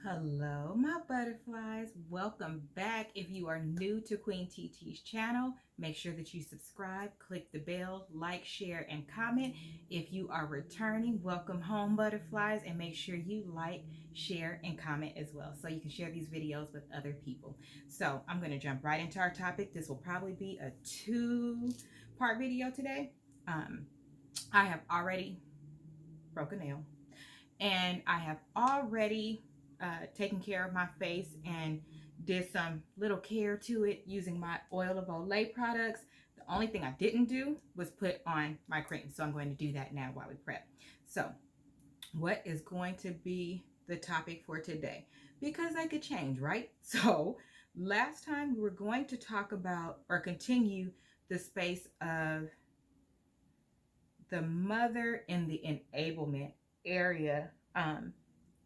Hello, my butterflies. Welcome back. If you are new to QueenTiti's channel, make sure that you subscribe, click the bell, like, share, and comment. If you are returning, welcome home, butterflies, and make sure you like, share, and comment as well so you can share these videos with other people. So I'm going to jump right into our topic. This will probably be a two-part video today. I have already broke a nail, and I have already taken care of my face and did some little care to it using my oil of Olay products. The only thing I didn't do was put on my cream, so I'm going to do that now while we prep. So what is going to be the topic for today? Because I could change, right? So last time we were going to talk about or continue the space of the mother in the enablement area.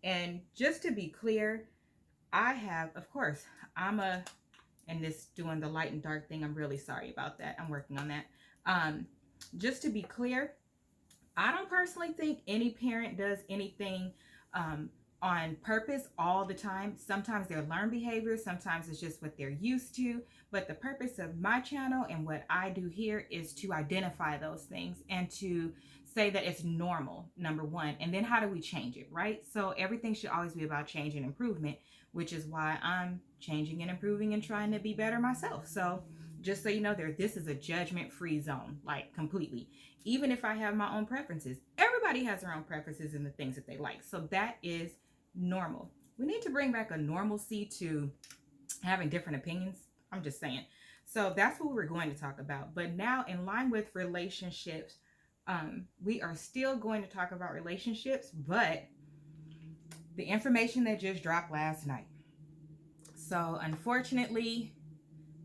And just to be clear, I have, of course, and this doing the light and dark thing, I'm really sorry about that. I'm working on that. Just to be clear, I don't personally think any parent does anything on purpose all the time. Sometimes they're learned behaviors, sometimes it's just what they're used to. But the purpose of my channel and what I do here is to identify those things and to say that it's normal, number one. And then how do we change it, right? So everything should always be about change and improvement, which is why I'm changing and improving and trying to be better myself. So just so you know, this is a judgment-free zone, like completely. Even if I have my own preferences, everybody has their own preferences and the things that they like. So that is normal. We need to bring back a normalcy to having different opinions. I'm just saying. So that's what we're going to talk about. But now, in line with relationships, we are still going to talk about relationships, but the information that just dropped last night. So unfortunately,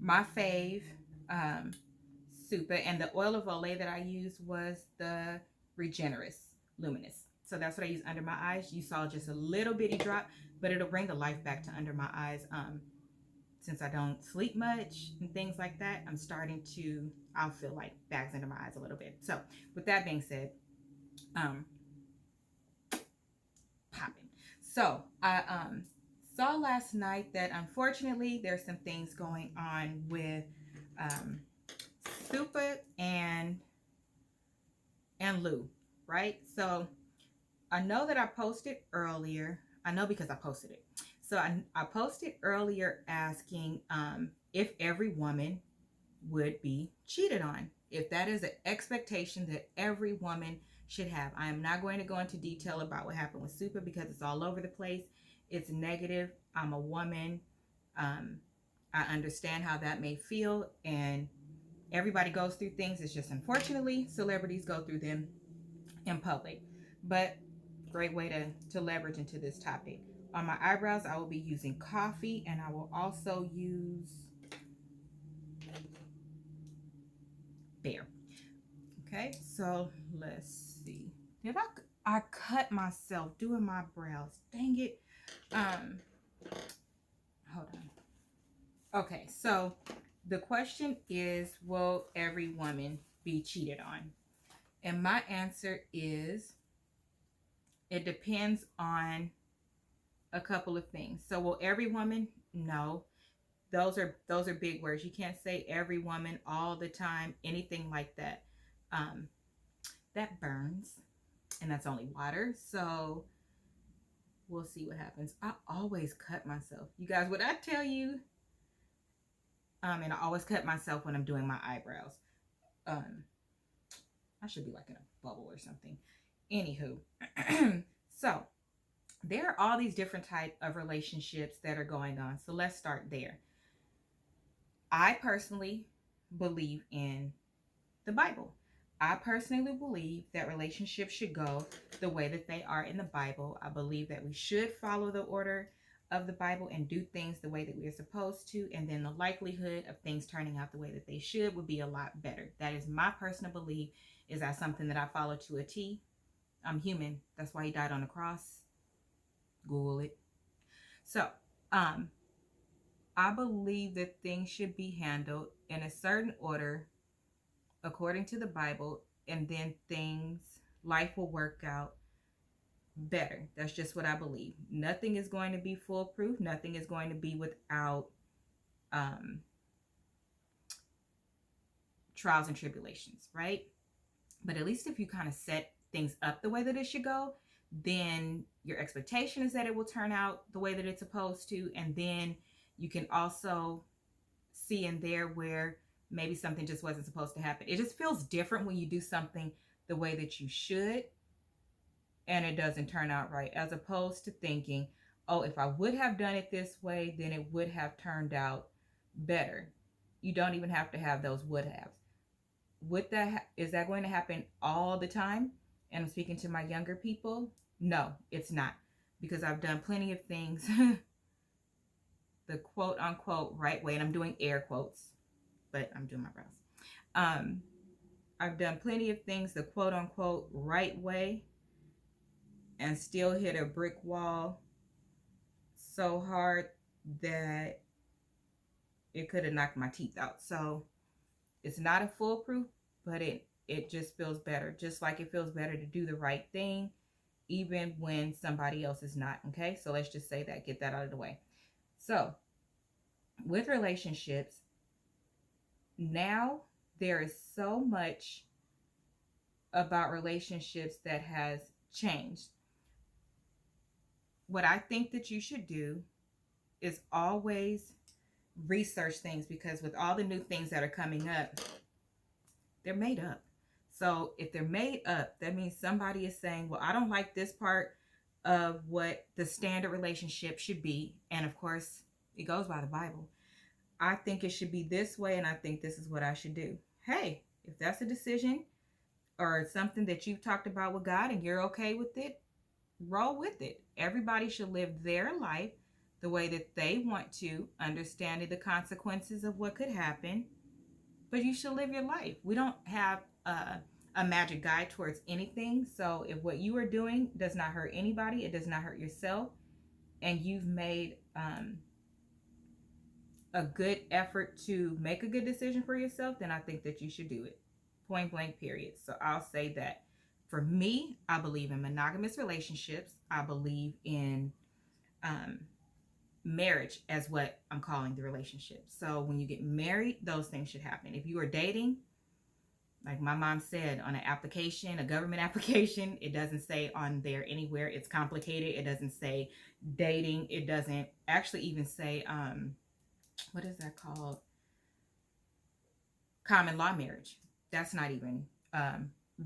my fave, Supa, and the oil of Olay that I used was the Regenerous Luminous. So that's what I use under my eyes. You saw just a little bitty drop, but it'll bring the life back to under my eyes. Since I don't sleep much and things like that, I'll feel like bags under my eyes a little bit. So with that being said, popping. So I saw last night that unfortunately there's some things going on with Supa and Lou, right? So I know that I posted earlier. I know because I posted it. So I posted earlier asking if every woman would be cheated on. If that is an expectation that every woman should have. I am not going to go into detail about what happened with Supa because it's all over the place. It's negative. I'm a woman. I understand how that may feel, and everybody goes through things. It's just unfortunately celebrities go through them in public. But great way to leverage into this topic. On my eyebrows, I will be using coffee, and I will also use Bear. Okay, so let's see. Did I cut myself doing my brows? Dang it. Hold on. Okay, so the question is, will every woman be cheated on? And my answer is, it depends on a couple of things. So will every woman? No. Those are big words. You can't say every woman all the time, anything like that. That burns, and that's only water. So we'll see what happens. I always cut myself. You guys, what I tell you, and I always cut myself when I'm doing my eyebrows. I should be like in a bubble or something. Anywho, so there are all these different type of relationships that are going on. So let's start there. I personally believe in the Bible. I personally believe that relationships should go the way that they are in the Bible. I believe that we should follow the order of the Bible and do things the way that we are supposed to, and then the likelihood of things turning out the way that they should would be a lot better. That is my personal belief. Is that something that I follow to a T? I'm human. That's why he died on the cross. Google it. So, I believe that things should be handled in a certain order according to the Bible, and then life will work out better. That's just what I believe. Nothing is going to be foolproof. Nothing is going to be without trials and tribulations, right? But at least if you kind of set things up the way that it should go, then your expectation is that it will turn out the way that it's supposed to. And then you can also see in there where maybe something just wasn't supposed to happen. It just feels different when you do something the way that you should and it doesn't turn out right, as opposed to thinking, oh, if I would have done it this way, then it would have turned out better. You don't even have to have those would haves. Is that going to happen all the time? And I'm speaking to my younger people. No, it's not, because I've done plenty of things the quote unquote right way, and I'm doing air quotes, but I'm doing my brows. I've done plenty of things the quote unquote right way and still hit a brick wall so hard that it could have knocked my teeth out. So it's not a foolproof, but it just feels better. Just like it feels better to do the right thing, even when somebody else is not. Okay, so let's just say that, get that out of the way. So with relationships, now there is so much about relationships that has changed. What I think that you should do is always research things, because with all the new things that are coming up, they're made up. So if they're made up, that means somebody is saying, well, I don't like this part of what the standard relationship should be. And of course, it goes by the Bible. I think it should be this way, and I think this is what I should do. Hey, if that's a decision or something that you've talked about with God and you're okay with it, roll with it. Everybody should live their life the way that they want to, understanding the consequences of what could happen. But you should live your life. We don't have a magic guide towards anything. So if what you are doing does not hurt anybody, it does not hurt yourself, and you've made a good effort to make a good decision for yourself, then I think that you should do it. Point blank, period. So I'll say that for me, I believe in monogamous relationships. I believe in marriage as what I'm calling the relationship. So when you get married, those things should happen. If you are dating, like my mom said, on an application, a government application, it doesn't say on there anywhere it's complicated. It doesn't say dating. It doesn't actually even say what is that called? Common law marriage. That's not even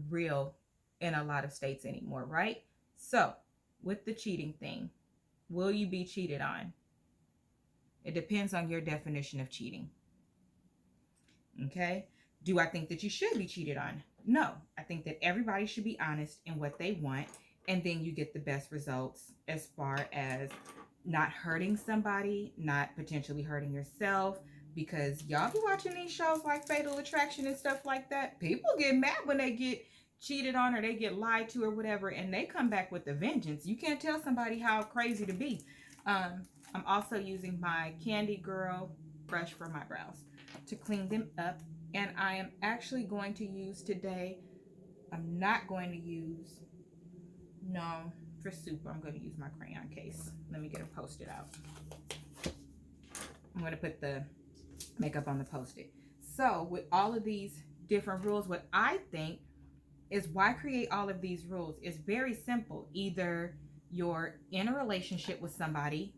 real in a lot of states anymore, right? So with the cheating thing, will you be cheated on? It depends on your definition of cheating. Okay? Do I think that you should be cheated on? No. I think that everybody should be honest in what they want, and then you get the best results as far as not hurting somebody, not potentially hurting yourself, because y'all be watching these shows like Fatal Attraction and stuff like that. People get mad when they get cheated on or they get lied to or whatever, and they come back with a vengeance. You can't tell somebody how crazy to be. I'm also using my Candy Girl brush for my brows to clean them up, and I am actually going to use today, I'm not going to use, no, for Supa, I'm going to use my crayon case. Let me get it posted out. I'm going to put the makeup on the post-it. So with all of these different rules, what I think is, why create all of these rules? It's very simple. Either you're in a relationship with somebody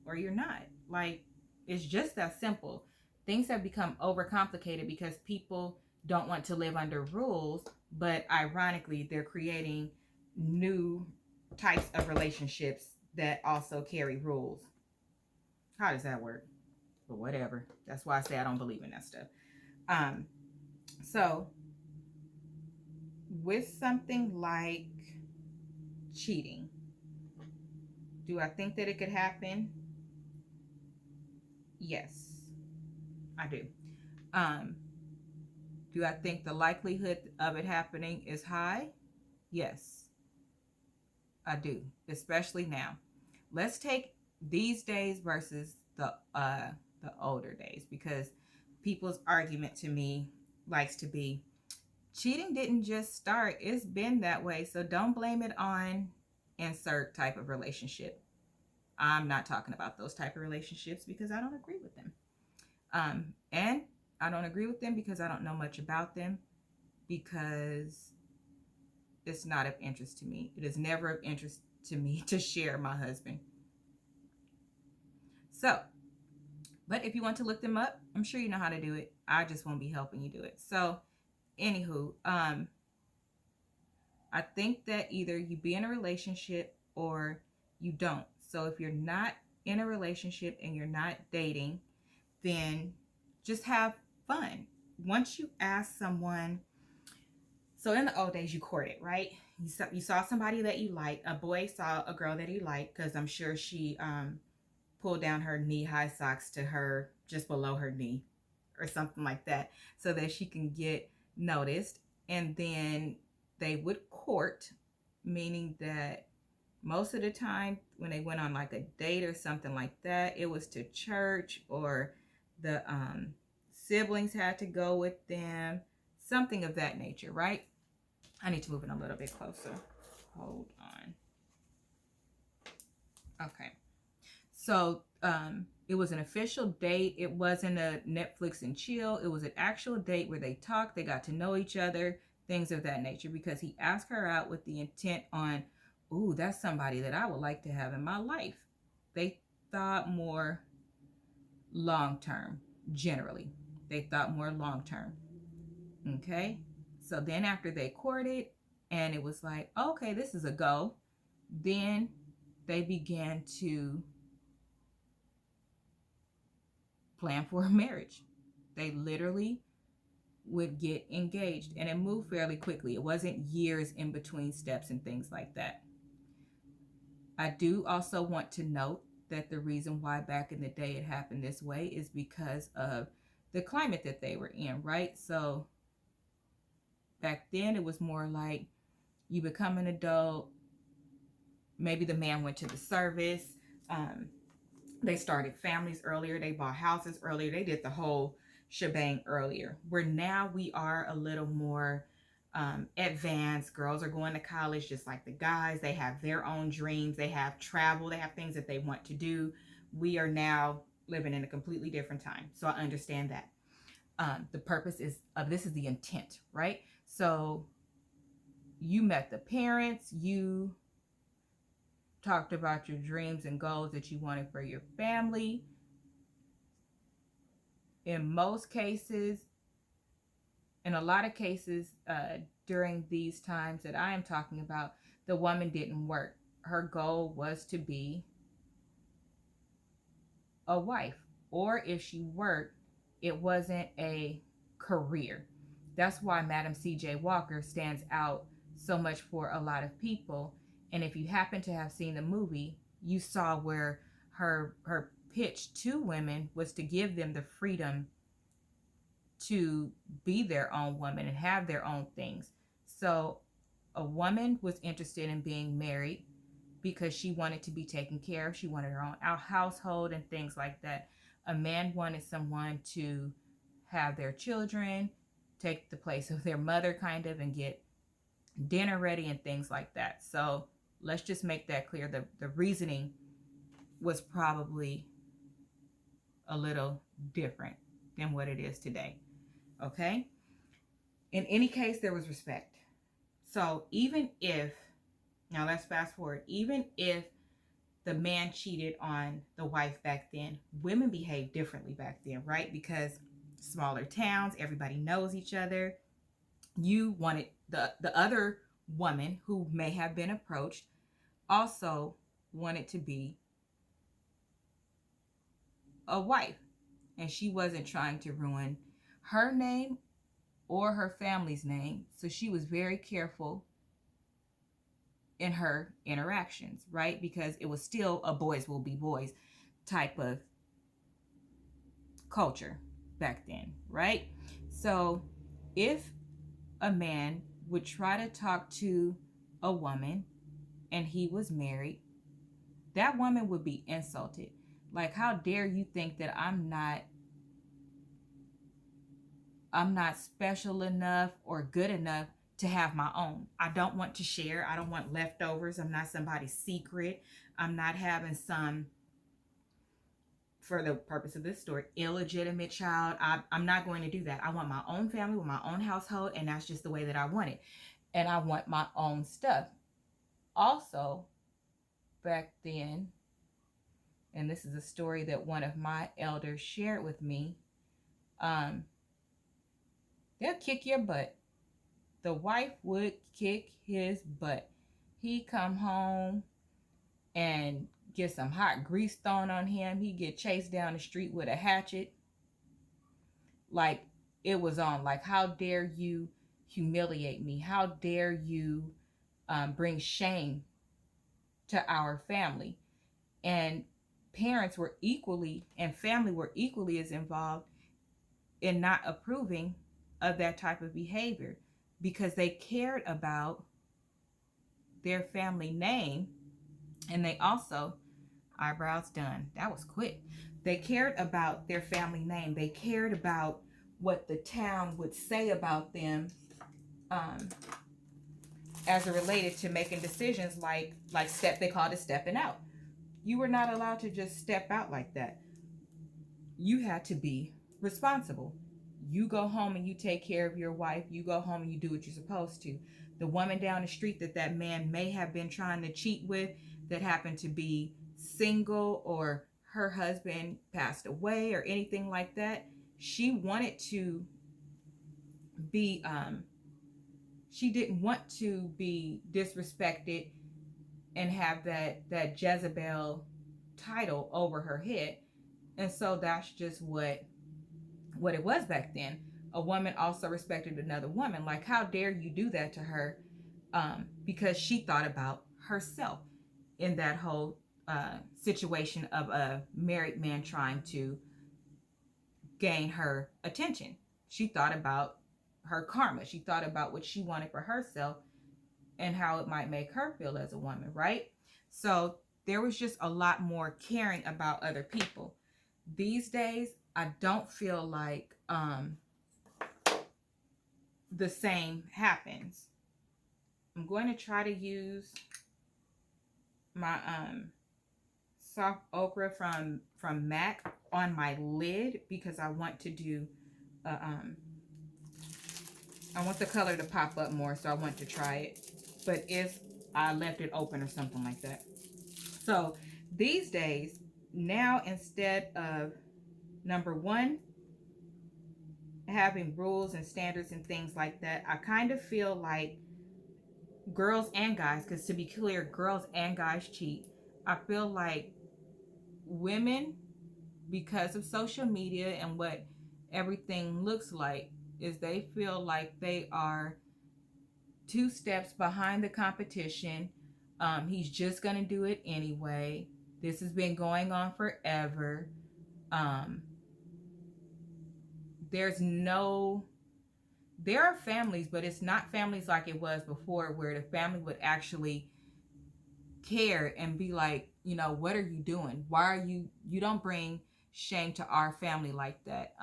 or you're not. Like, it's just that simple. Things have become overcomplicated because people don't want to live under rules, but ironically, they're creating new types of relationships that also carry rules. How does that work? But whatever. That's why I say I don't believe in that stuff. So with something like cheating, do I think that it could happen? Yes, I do. Do I think the likelihood of it happening is high? Yes, I do, especially now. Let's take these days versus the older days, because people's argument to me likes to be, cheating didn't just start. It's been that way. So don't blame it on insert type of relationship. I'm not talking about those type of relationships because I don't agree with them. And I don't agree with them because I don't know much about them, because it's not of interest to me. It is never of interest to me to share my husband. So, but if you want to look them up, I'm sure you know how to do it. I just won't be helping you do it. So, anywho, I think that either you be in a relationship or you don't. So if you're not in a relationship and you're not dating, then just have fun. Once you ask someone, so in the old days you courted, right? You saw somebody that you like. A boy saw a girl that he liked, because I'm sure she pulled down her knee-high socks to her just below her knee or something like that, so that she can get noticed. And then they would court, meaning that most of the time when they went on like a date or something like that, it was to church, or the siblings had to go with them, something of that nature, right? I need to move in a little bit closer. Hold on. Okay. So it was an official date. It wasn't a Netflix and chill. It was an actual date where they talked, they got to know each other, things of that nature, because he asked her out with the intent on, ooh, that's somebody that I would like to have in my life. They thought more long-term, generally. They thought more long-term. Okay? So then after they courted and it was like, okay, this is a go, then they began to plan for a marriage. They literally would get engaged, and it moved fairly quickly. It wasn't years in between steps and things like that. I do also want to note that the reason why back in the day it happened this way is because of the climate that they were in, right? So back then it was more like you become an adult, maybe the man went to the service, they started families earlier, they bought houses earlier, they did the whole shebang earlier. Where now we are a little more advanced. Girls are going to college just like the guys. They have their own dreams. They have travel. They have things that they want to do. We are now living in a completely different time. So I understand that. The purpose of this is the intent, right? So you met the parents. You talked about your dreams and goals that you wanted for your family. In most cases, in a lot of cases, during these times that I am talking about, the woman didn't work. Her goal was to be a wife, or if she worked, it wasn't a career. That's why Madam C.J. Walker stands out so much for a lot of people. And if you happen to have seen the movie, you saw where her pitch to women was to give them the freedom to be their own woman and have their own things. So a woman was interested in being married because she wanted to be taken care of. She wanted her own household and things like that. A man wanted someone to have their children, take the place of their mother kind of, and get dinner ready and things like that. So let's just make that clear. The reasoning was probably a little different than what it is today. Okay? In any case, there was respect. So even if, now let's fast forward, even if the man cheated on the wife back then, women behaved differently back then, right? Because smaller towns, everybody knows each other. You wanted the other woman who may have been approached also wanted to be a wife, and she wasn't trying to ruin her name or her family's name, so she was very careful in her interactions, right? Because it was still a boys will be boys type of culture back then, right? So if a man would try to talk to a woman and he was married, that woman would be insulted. Like, how dare you think that I'm not I'm not special enough or good enough to have my own. I don't want to share. I don't want leftovers. I'm not somebody's secret. I'm not having some, for the purpose of this story, illegitimate child. I'm not going to do that. I want my own family with my own household, and that's just the way that I want it. And I want my own stuff. Also, back then, and this is a story that one of my elders shared with me, they'll kick your butt. The wife would kick his butt. He'd come home and get some hot grease thrown on him. He'd get chased down the street with a hatchet. Like, it was on. Like, how dare you humiliate me? How dare you bring shame to our family? And parents were equally, and family were equally as involved in not approving of that type of behavior, because they cared about their family name. And they also, eyebrows done, that was quick. They cared about their family name. They cared about what the town would say about them, as it related to making decisions like they called it stepping out. You were not allowed to just step out like that. You had to be responsible. You go home and you take care of your wife. You go home and you do what you're supposed to. The woman down the street that man may have been trying to cheat with, that happened to be single, or her husband passed away or anything like that, she wanted to be, she didn't want to be disrespected and have that Jezebel title over her head. And so that's just what it was back then. A woman also respected another woman. Like, how dare you do that to her? Because she thought about herself in that whole situation of a married man trying to gain her attention. She thought about her karma. She thought about what she wanted for herself and how it might make her feel as a woman, right? So there was just a lot more caring about other people. These days, I don't feel like the same happens. I'm going to try to use my soft ochre from MAC on my lid, because I want to do I want the color to pop up more, so I want to try it. But if I left it open or something like that. So these days, now, instead of, number one, having rules and standards and things like that, I kind of feel like girls and guys, because to be clear, girls and guys cheat. I feel like women, because of social media and what everything looks like, is they feel like they are 2 steps behind the competition. He's just going to do it anyway. This has been going on forever. There are families, but it's not families like it was before, where the family would actually care and be like, you know, what are you doing? Why are you don't bring shame to our family like that.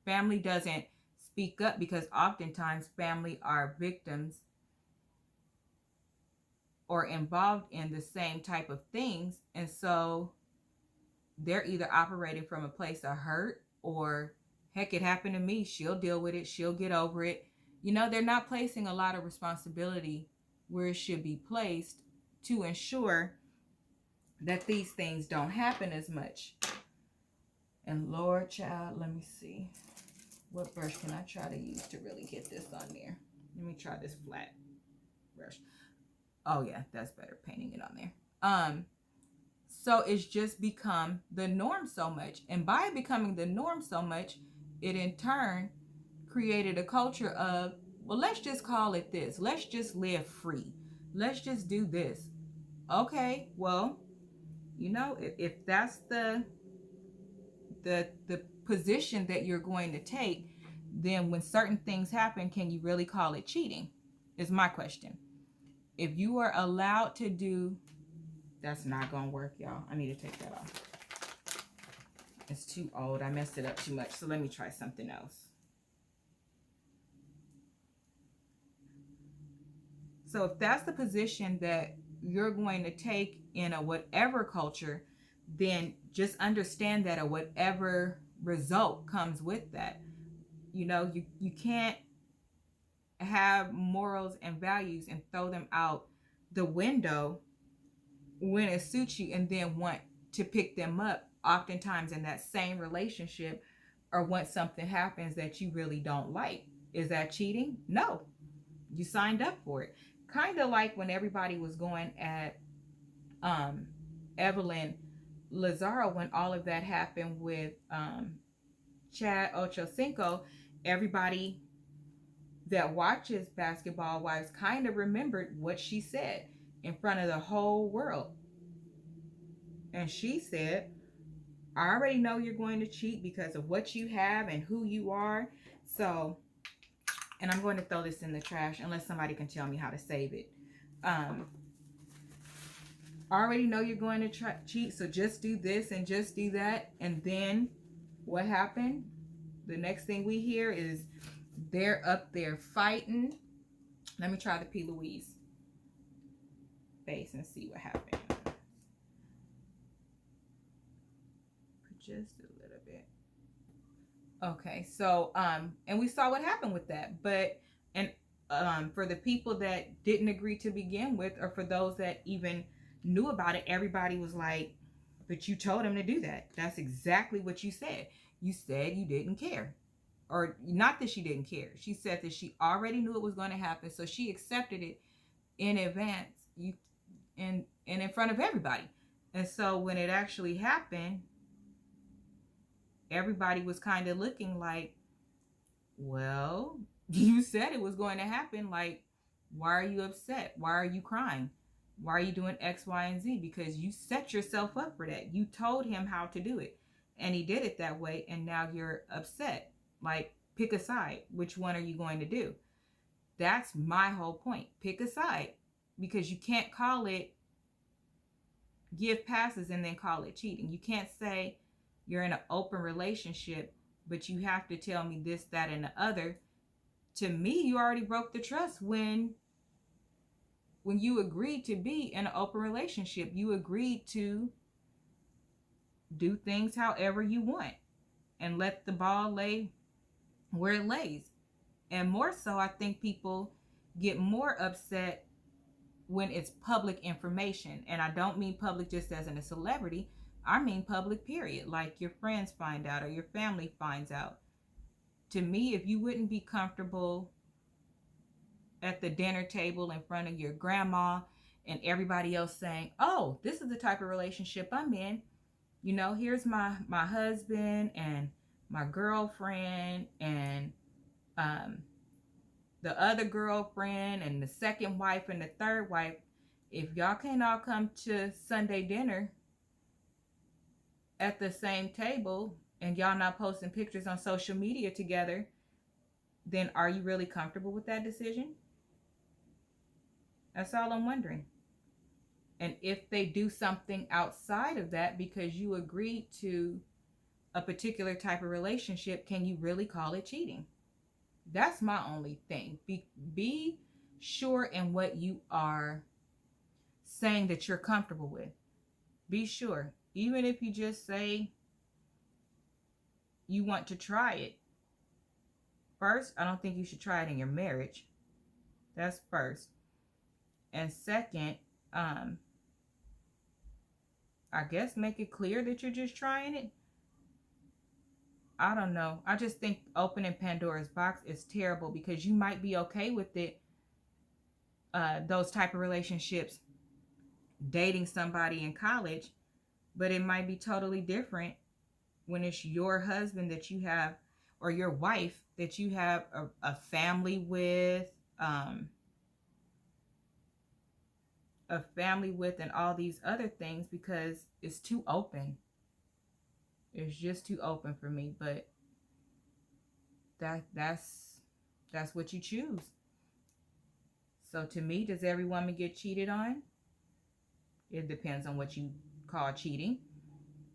Family doesn't speak up, because oftentimes family are victims or involved in the same type of things. And so they're either operating from a place of hurt, or heck, it happened to me. She'll deal with it. She'll get over it. You know, they're not placing a lot of responsibility where it should be placed to ensure that these things don't happen as much. And Lord, child, let me see. What brush can I try to use to really get this on there? Let me try this flat brush. Oh yeah, that's better, painting it on there. So it's just become the norm so much. And by becoming the norm so much, it in turn created a culture of, well, let's just call it this. Let's just live free. Let's just do this. Okay, well, you know, if that's the position that you're going to take, then when certain things happen, can you really call it cheating? Is my question. If you are allowed to do, that's not going to work, y'all. I need to take that off. It's too old. I messed it up too much. So let me try something else. So if that's the position that you're going to take in a whatever culture, then just understand that a whatever result comes with that. You know, you can't have morals and values and throw them out the window when it suits you and then want to pick them up oftentimes in that same relationship, or once something happens that you really don't like. Is that cheating? No. You signed up for it. Kind of like when everybody was going at Evelyn Lazaro when all of that happened with Chad Ochocinco. Everybody that watches Basketball Wives kind of remembered what she said in front of the whole world. And she said, I already know you're going to cheat because of what you have and who you are. So, and I'm going to throw this in the trash unless somebody can tell me how to save it. I already know you're going to cheat, so just do this and just do that. And then what happened? The next thing we hear is they're up there fighting. Let me try the P. Louise face and see what happened. Just a little bit. Okay, so and we saw what happened with that. But for the people that didn't agree to begin with, or for those that even knew about it, everybody was like, but you told him to do that. That's exactly what you said. You said you didn't care. Or not that she didn't care. She said that she already knew it was going to happen, so she accepted it in advance, and in front of everybody. And so when it actually happened, everybody was kind of looking like, well, you said it was going to happen. Like, why are you upset? Why are you crying? Why are you doing X, Y, and Z? Because you set yourself up for that. You told him how to do it, and he did it that way, and now you're upset. Like, pick a side. Which one are you going to do? That's my whole point. Pick a side, because you can't call it, give passes and then call it cheating. You can't say you're in an open relationship, but you have to tell me this, that, and the other. To me, you already broke the trust when you agreed to be in an open relationship. You agreed to do things however you want and let the ball lay where it lays. And more so, I think people get more upset when it's public information. And I don't mean public just as in a celebrity. I mean public, period. Like your friends find out or your family finds out. To me, if you wouldn't be comfortable at the dinner table in front of your grandma and everybody else saying, oh, this is the type of relationship I'm in. You know, here's my husband and my girlfriend and the other girlfriend and the second wife and the third wife. If y'all can't all come to Sunday dinner at the same table and y'all not posting pictures on social media together, then are you really comfortable with that decision? That's all I'm wondering. And if they do something outside of that because you agreed to a particular type of relationship, can you really call it cheating? That's my only thing. Be sure in what you are saying that you're comfortable with. Be sure. Even if you just say you want to try it. First, I don't think you should try it in your marriage. That's first. And second, I guess make it clear that you're just trying it. I don't know. I just think opening Pandora's box is terrible because you might be okay with it, those type of relationships, dating somebody in college, but it might be totally different when it's your husband that you have, or your wife that you have a family with, and all these other things, because it's too open. It's just too open for me. But that's what you choose. So to me, does every woman get cheated on? It depends on what you call cheating.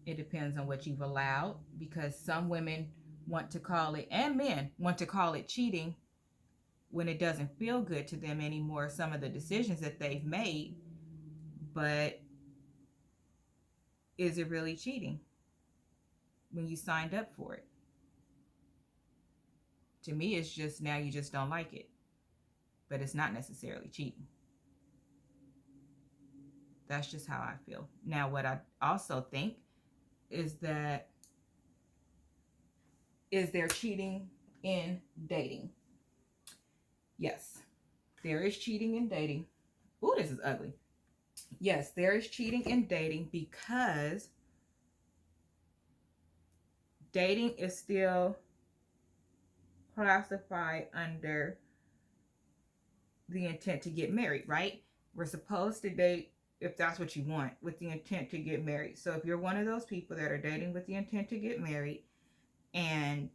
It depends on what you've allowed, because some women want to call it, and men want to call it cheating when it doesn't feel good to them anymore, some of the decisions that they've made. But is it really cheating when you signed up for it? To me, it's just now you just don't like it, but it's not necessarily cheating. That's just how I feel. Now, what I also think is that, is there cheating in dating? Yes, there is cheating in dating. Ooh, this is ugly. Yes, there is cheating in dating, because dating is still classified under the intent to get married, right? We're supposed to date, if that's what you want, with the intent to get married. So if you're one of those people that are dating with the intent to get married, and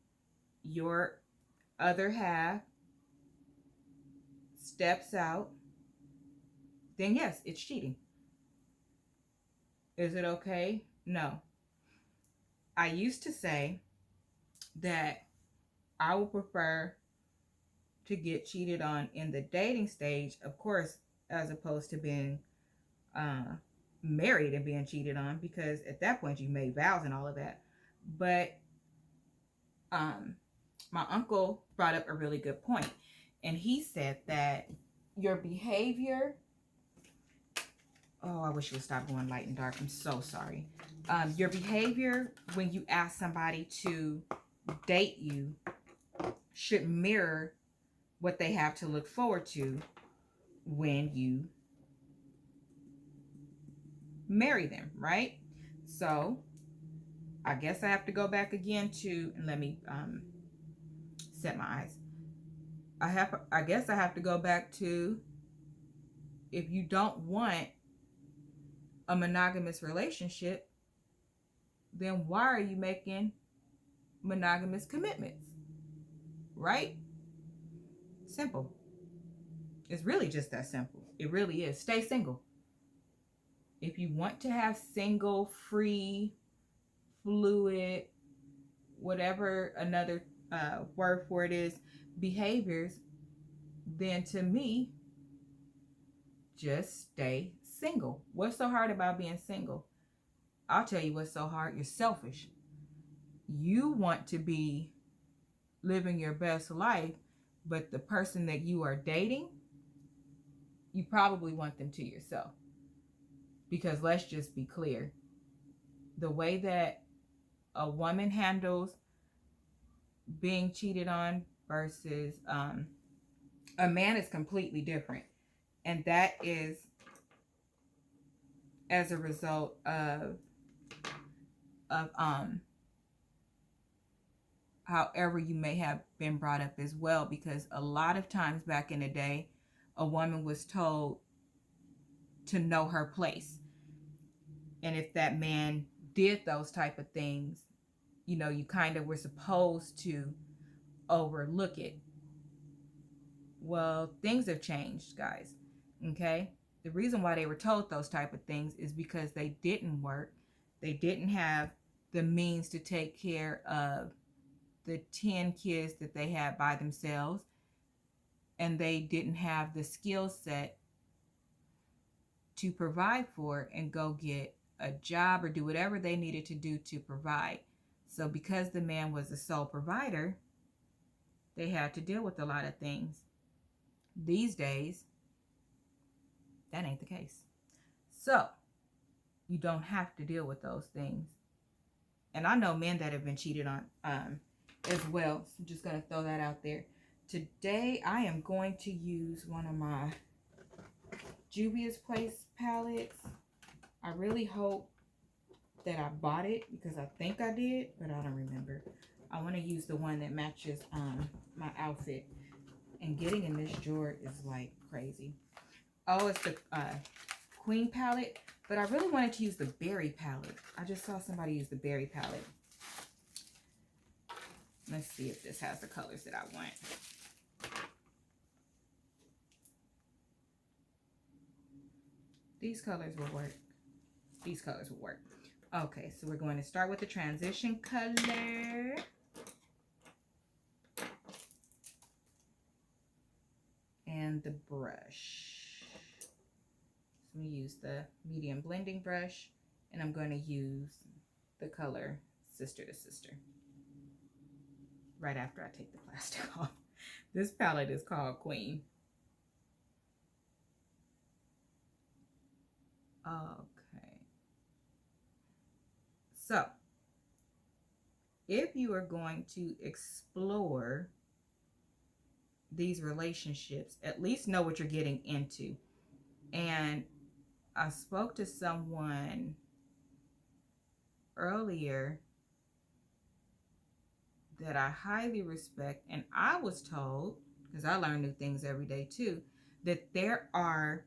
your other half steps out, then yes, it's cheating. Is it okay? No. I used to say that I would prefer to get cheated on in the dating stage, of course, as opposed to being married and being cheated on, because at that point you made vows and all of that. But my uncle brought up a really good point, and he said that your behavior, oh, I wish you would stop going light and dark, I'm so sorry. Your behavior when you ask somebody to date you should mirror what they have to look forward to when you marry them, right? So I guess I have to go back again to, and let me set my eyes. I guess I have to go back to, if you don't want a monogamous relationship, then why are you making monogamous commitments? Right? Simple. It's really just that simple. It really is. Stay single. If you want to have single, free, fluid, whatever another word for it is, behaviors, then to me, just stay single. What's so hard about being single? I'll tell you what's so hard. You're selfish. You want to be living your best life, but the person that you are dating, you probably want them to yourself. Because let's just be clear, the way that a woman handles being cheated on versus a man is completely different. And that is as a result of however you may have been brought up as well, because a lot of times back in the day, a woman was told to know her place. And if that man did those type of things, you know, you kind of were supposed to overlook it. Well, things have changed, guys. Okay? The reason why they were told those type of things is because they didn't work. They didn't have the means to take care of the 10 kids that they had by themselves, and they didn't have the skill set to provide for and go get a job or do whatever they needed to do to provide. So because the man was the sole provider, they had to deal with a lot of things. These days, that ain't the case. So you don't have to deal with those things. And I know men that have been cheated on as well. So I'm just going to throw that out there. Today, I am going to use one of my Juvia's Place palettes. I really hope that I bought it, because I think I did, but I don't remember. I want to use the one that matches my outfit. And getting in this drawer is like crazy. Oh, it's the Queen palette, but I really wanted to use the Berry palette. I just saw somebody use the Berry palette. Let's see if this has the colors that I want. These colors will work. These colors will work. Okay, so we're going to start with the transition color. And the brush. So I'm going to use the medium blending brush, and I'm going to use the color Sister to Sister right after I take the plastic off. This palette is called Queen. Okay. So, if you are going to explore these relationships, at least know what you're getting into. And I spoke to someone earlier that I highly respect, and I was told, because I learn new things every day too, that there are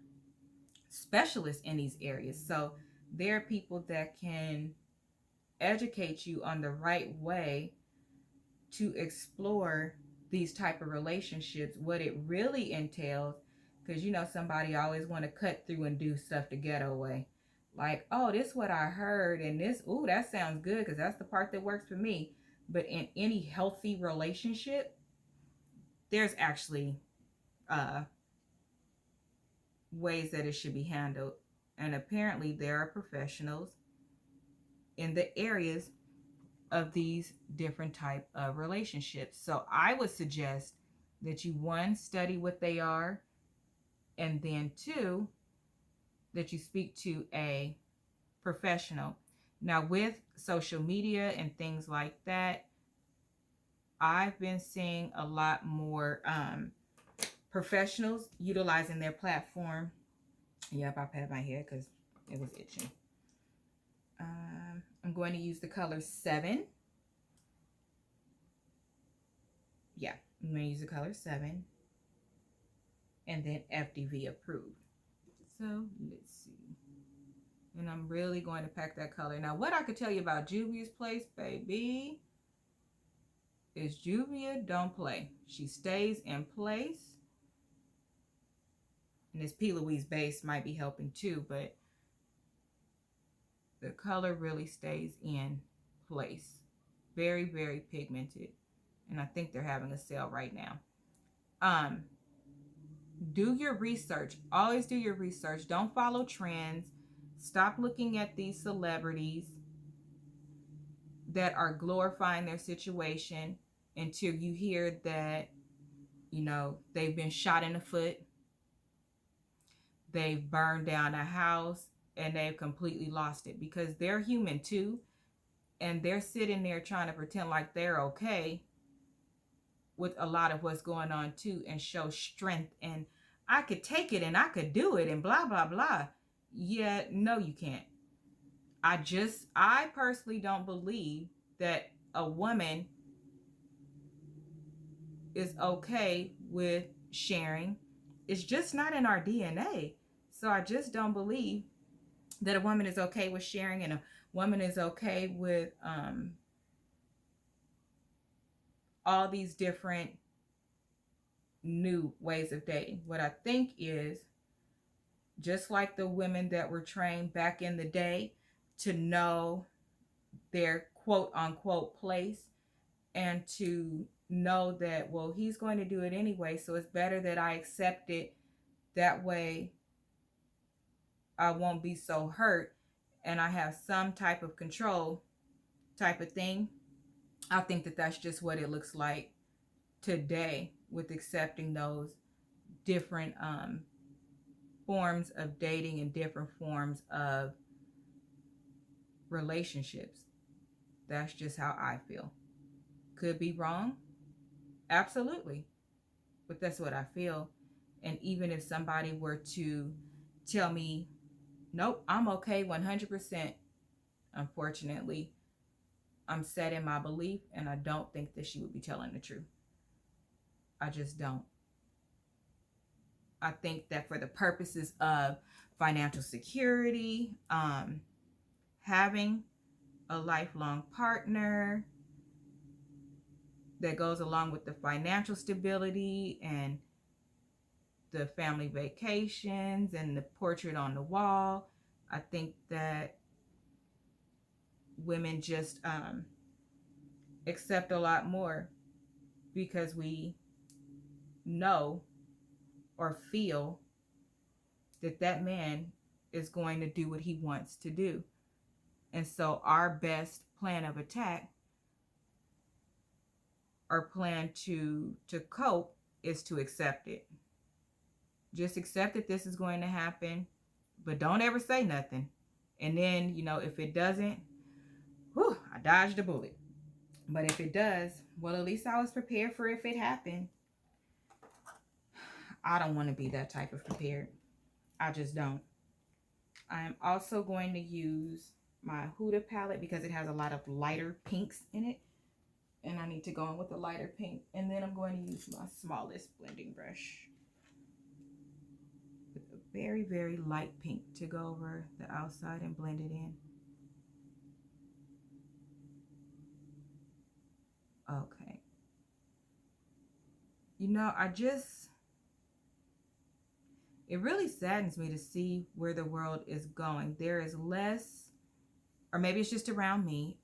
specialists in these areas. So there are people that can educate you on the right way to explore these type of relationships, what it really entails. Because you know, somebody always want to cut through and do stuff the ghetto way, like, oh, this is what I heard, and this, ooh, that sounds good because that's the part that works for me. But in any healthy relationship, there's actually ways that it should be handled, and apparently there are professionals in the areas of these different type of relationships. So I would suggest that you, one, study what they are, and then two, that you speak to a professional. Now, with social media and things like that, I've been seeing a lot more professionals utilizing their platform. Yep, I pat my head because it was itching. I'm going to use the color 7. Yeah, I'm going to use the color 7. And then FDV approved. So, let's see. And I'm really going to pack that color. Now, what I could tell you about Juvia's place, baby, is Juvia don't play. She stays in place. And this P. Louise base might be helping too, but the color really stays in place. Very, very pigmented. And I think they're having a sale right now. Do your research. Always do your research. Don't follow trends. Stop looking at these celebrities that are glorifying their situation until you hear that, you know, they've been shot in the foot, they've burned down a house, and they've completely lost it, because they're human too, and they're sitting there trying to pretend like they're okay with a lot of what's going on too, and show strength and I could take it and I could do it and blah blah blah. Yeah, no, you can't. I personally don't believe that a woman is okay with sharing. It's just not in our DNA. So I just don't believe that a woman is okay with sharing, and a woman is okay with all these different new ways of dating. What I think is, just like the women that were trained back in the day to know their quote unquote place, and to know that, well, he's going to do it anyway, so it's better that I accept it. That way I won't be so hurt and I have some type of control type of thing. I think that that's just what it looks like today, with accepting those different forms of dating and different forms of relationships. That's just how I feel. Could be wrong, absolutely, but that's what I feel. And even if somebody were to tell me, nope, I'm okay 100%, unfortunately, I'm set in my belief, and I don't think that she would be telling the truth. I just don't. I think that for the purposes of financial security, having a lifelong partner that goes along with the financial stability and the family vacations and the portrait on the wall, I think that women just accept a lot more because we know or feel that that man is going to do what he wants to do. And so our best plan of attack or plan to cope is to accept it. Just accept that this is going to happen, but don't ever say nothing. And then, you know, if it doesn't, whew, I dodged a bullet. But if it does, well, at least I was prepared for if it happened. I don't want to be that type of prepared. I just don't. I am also going to use my Huda palette because it has a lot of lighter pinks in it. And I need to go in with a lighter pink. And then I'm going to use my smallest blending brush with a very, very light pink to go over the outside and blend it in. Okay. You know, it really saddens me to see where the world is going. There is less, or maybe it's just around me,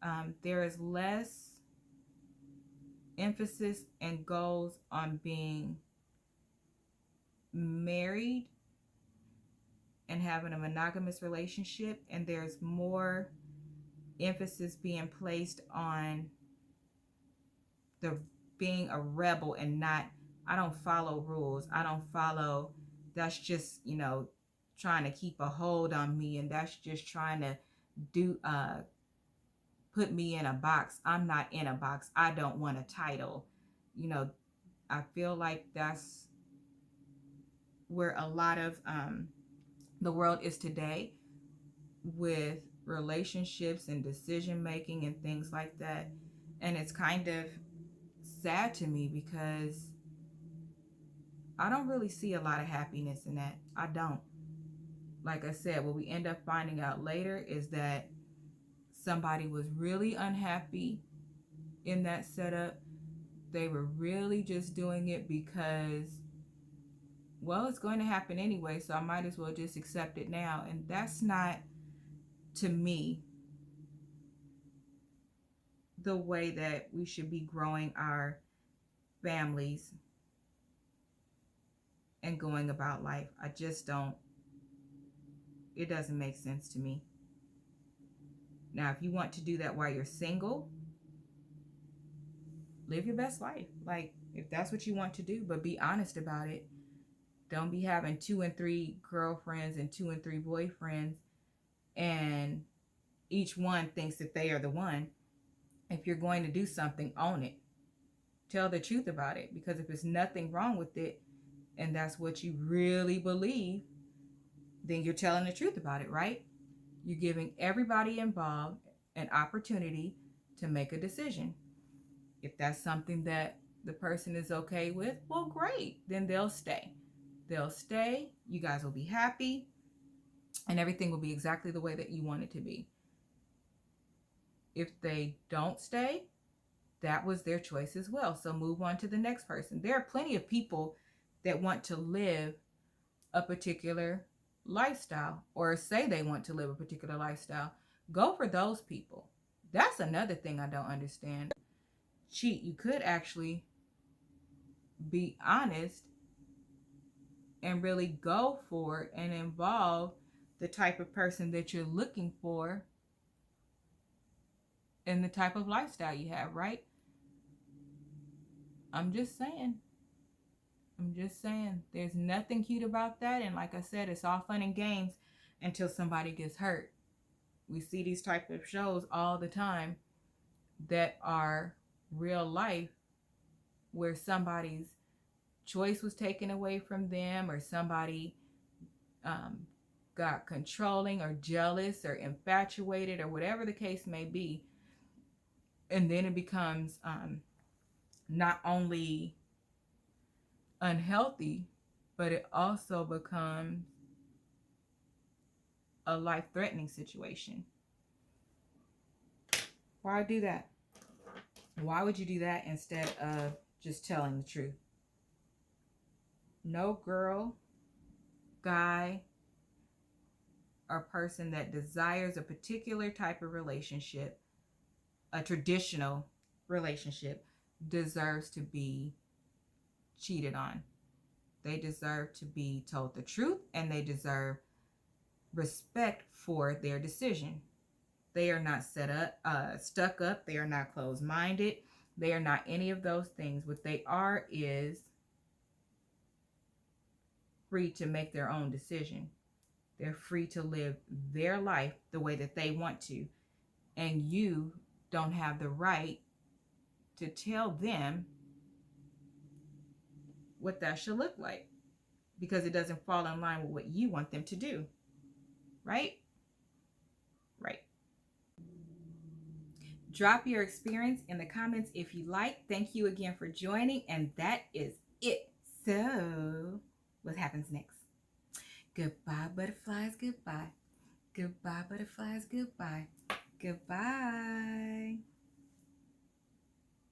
there is less emphasis and goals on being married and having a monogamous relationship, and there's more emphasis being placed on the being a rebel and not, I don't follow rules, I don't follow, that's just, you know, trying to keep a hold on me, and that's just trying to do put me in a box. I'm not in a box. I don't want a title. You know, I feel like that's where a lot of the world is today with relationships and decision making and things like that. And it's kind of sad to me because I don't really see a lot of happiness in that. I don't. Like I said, what we end up finding out later is that somebody was really unhappy in that setup. They were really just doing it because, well, it's going to happen anyway, so I might as well just accept it now. And that's not, to me, the way that we should be growing our families and going about life. I just don't, it doesn't make sense to me. Now, if you want to do that while you're single, live your best life. Like, if that's what you want to do, but be honest about it. Don't be having 2 and 3 girlfriends and 2 and 3 boyfriends, and each one thinks that they are the one. If you're going to do something, own it. Tell the truth about it, because if there's nothing wrong with it, and that's what you really believe, then you're telling the truth about it, right? You're giving everybody involved an opportunity to make a decision. If that's something that the person is okay with, well, great. Then they'll stay. They'll stay. You guys will be happy. And everything will be exactly the way that you want it to be. If they don't stay, that was their choice as well. So move on to the next person. There are plenty of people that want to live a particular lifestyle, or say they want to live a particular lifestyle. Go for those people. That's another thing I don't understand. Cheat. You could actually be honest and really go for and involve the type of person that you're looking for and the type of lifestyle you have, right? I'm just saying. There's nothing cute about that. And like I said, it's all fun and games until somebody gets hurt. We see these type of shows all the time that are real life, where somebody's choice was taken away from them, or somebody got controlling or jealous or infatuated or whatever the case may be. And then it becomes not only unhealthy, but it also becomes a life-threatening situation. Why do that? Why would you do that instead of just telling the truth? No girl, guy, or person that desires a particular type of relationship a traditional relationship deserves to be cheated on. They deserve to be told the truth, and they deserve respect for their decision. They are not stuck up. They are not closed-minded. They are not any of those things. What they are is free to make their own decision. They're free to live their life the way that they want to. And you don't have the right to tell them what that should look like, because it doesn't fall in line with what you want them to do. Right? Right. Drop your experience in the comments if you like. Thank you again for joining, and that is it. So, what happens next? Goodbye, butterflies. Goodbye. Goodbye, butterflies. Goodbye. Goodbye.